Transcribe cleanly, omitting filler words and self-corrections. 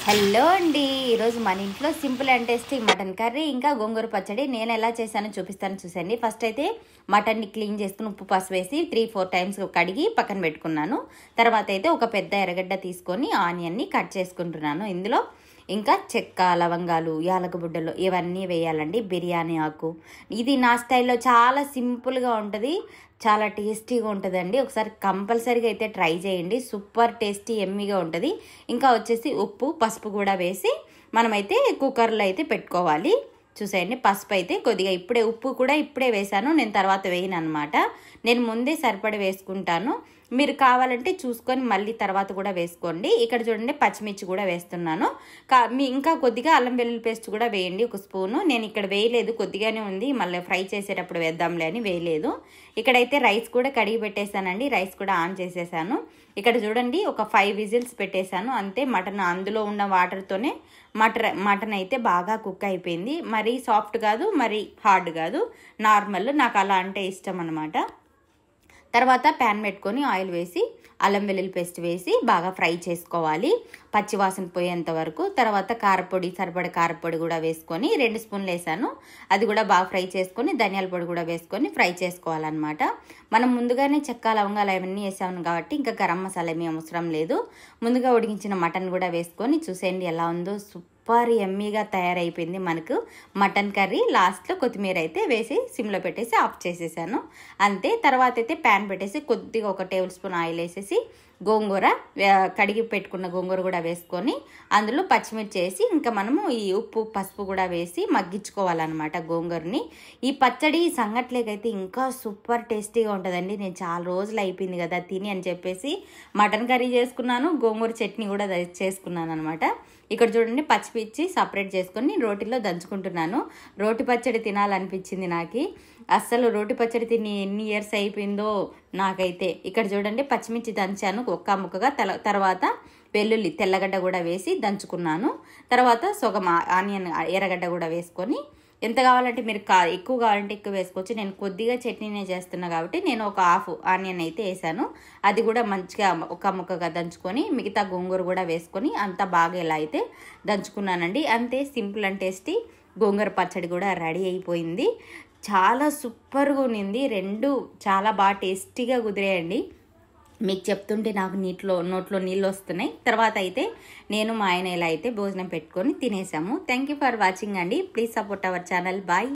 Hello అండి, ఈరోజు మన ఇంట్లో simple and tasty mutton curry ఇంకా గోంగూర పచ్చడి నేను ఎలా చేశానో చూపిస్తాను. చూసండి. ఫస్ట్ అయితే మటన్ని క్లీన్ చేసుకుని ఉప్పు పసుపు వేసి 3-4 టైమ్స్ కడిగి పక్కన పెట్టుకున్నాను. తర్వాత అయితే ఒక పెద్ద ఎర్రగడ్డ తీసుకొని ఆనియన్ని కట్ చేసుకుంటున్నాను. ఇందులో ఇంకా చెక్క, లవంగాలు, యాలక బుడ్డలు ఇవన్నీ వేయాలండి. బిర్యానీ ఆకు. ఇది నా స్టైల్లో చాలా సింపుల్గా ఉంటుంది, చాలా టేస్టీగా ఉంటుందండి. ఒకసారి కంపల్సరీగా అయితే ట్రై చేయండి. సూపర్ టేస్టీ ఎమ్మీగా ఉంటుంది. ఇంకా వచ్చేసి ఉప్పు పసుపు కూడా వేసి మనమైతే కుక్కర్లో అయితే పెట్టుకోవాలి. చూసేయండి, పసుపు అయితే కొద్దిగా ఇప్పుడే, ఉప్పు కూడా ఇప్పుడే వేసాను, నేను తర్వాత వేయను అనమాట. నేను ముందే సరిపడి వేసుకుంటాను. మీరు కావాలంటే చూసుకొని మళ్ళీ తర్వాత కూడా వేసుకోండి. ఇక్కడ చూడండి, పచ్చిమిర్చి కూడా వేస్తున్నాను. ఇంకా కొద్దిగా అల్లం వెల్లుల్లి పేస్ట్ కూడా వేయండి, ఒక స్పూను. నేను ఇక్కడ వేయలేదు, కొద్దిగానే ఉంది, మళ్ళీ ఫ్రై చేసేటప్పుడు వేద్దాంలే అని వేయలేదు. ఇక్కడైతే రైస్ కూడా కడిగి పెట్టేశానండి, రైస్ కూడా ఆన్ చేసేసాను. ఇక్కడ చూడండి, ఒక 5 విజిల్స్ పెట్టేశాను అంతే. మటన్ అందులో ఉన్న వాటర్తోనే మటన్ అయితే బాగా కుక్ అయిపోయింది. మరీ సాఫ్ట్ కాదు, మరీ హార్డ్ కాదు, నార్మల్. నాకు అలా అంటే ఇష్టం అనమాట. తర్వాత ప్యాన్ పెట్టుకొని ఆయిల్ వేసి అల్లం వెల్లుల్లి పేస్ట్ వేసి బాగా ఫ్రై చేసుకోవాలి, పచ్చివాసన పోయేంత వరకు. తర్వాత కారపొడి, సరిపడే కారపొడి కూడా వేసుకొని 2 స్పూన్లు వేసాను, అది కూడా బాగా ఫ్రై చేసుకొని ధనియాల పొడి కూడా వేసుకొని ఫ్రై చేసుకోవాలన్నమాట. మనం ముందుగానే చెక్క, లవంగాలు అవన్నీ వేసాము కాబట్టి ఇంకా గరం మసాలా ఏమీ అవసరం లేదు. ముందుగా ఉడికించిన మటన్ కూడా వేసుకొని చూసేయండి ఎలా ఉందో. సూపర్ ఎమ్మీగా తయారైపోయింది మనకు మటన్ కర్రీ. లాస్ట్లో కొత్తిమీర అయితే వేసి సిమ్లో పెట్టేసి ఆఫ్ చేసేసాను అంతే. తర్వాత అయితే ప్యాన్ పెట్టేసి కొద్దిగా 1 టేబుల్ స్పూన్ ఆయిల్ వేసేసి గోంగూర, కడిగి పెట్టుకున్న గోంగూర కూడా వేసుకొని అందులో పచ్చిమిర్చి వేసి ఇంకా మనము ఈ ఉప్పు పసుపు కూడా వేసి మగ్గించుకోవాలన్నమాట గోంగూరని. ఈ పచ్చడి సంగట్లేకైతే ఇంకా సూపర్ టేస్టీగా ఉంటుందండి. నేను చాలా రోజులు అయిపోయింది కదా తిని అని చెప్పేసి మటన్ కర్రీ చేసుకున్నాను, గోంగూర చట్నీ కూడా చేసుకున్నాను అనమాట. ఇక్కడ చూడండి, పచ్చిమిర్చి సపరేట్ చేసుకొని రోటిలో దంచుకుంటున్నాను. రోటి పచ్చడి తినాలనిపించింది నాకు. అస్సలు రోటి పచ్చడి తిని ఎన్ని ఇయర్స్ అయిపోయిందో నాకైతే. ఇక్కడ చూడండి, పచ్చిమిర్చి దంచాను ఒక్క ముక్కగా. తర్వాత వెల్లుల్లి, తెల్లగడ్డ కూడా వేసి దంచుకున్నాను. తర్వాత సగం ఆనియన్, ఎర్రగడ్డ కూడా వేసుకొని, ఎంత కావాలంటే మీరు ఎక్కువ కావాలంటే ఎక్కువ వేసుకోవచ్చు. నేను కొద్దిగా చట్నీనే చేస్తున్నా కాబట్టి నేను ఒక హాఫ్ ఆనియన్ అయితే వేసాను. అది కూడా మంచిగా ఒక ముక్కగా దంచుకొని మిగతా గోంగూర కూడా వేసుకొని అంతా బాగా ఇలా అయితే దంచుకున్నానండి. అంతే, సింపుల్ అండ్ టేస్టీ గోంగూర పచ్చడి కూడా రెడీ అయిపోయింది. చాలా సూపర్గా ఉన్నింది. 2 చాలా బాగా టేస్టీగా కుదిరేయండి. మీకు చెప్తుంటే నాకు నోట్లో నీళ్ళు వస్తున్నాయి. తర్వాత అయితే నేను మా ఆయన ఇలా అయితే భోజనం పెట్టుకొని తినేసాము. థ్యాంక్ యూ ఫర్ వాచింగ్ అండి. Please support our channel. Bye.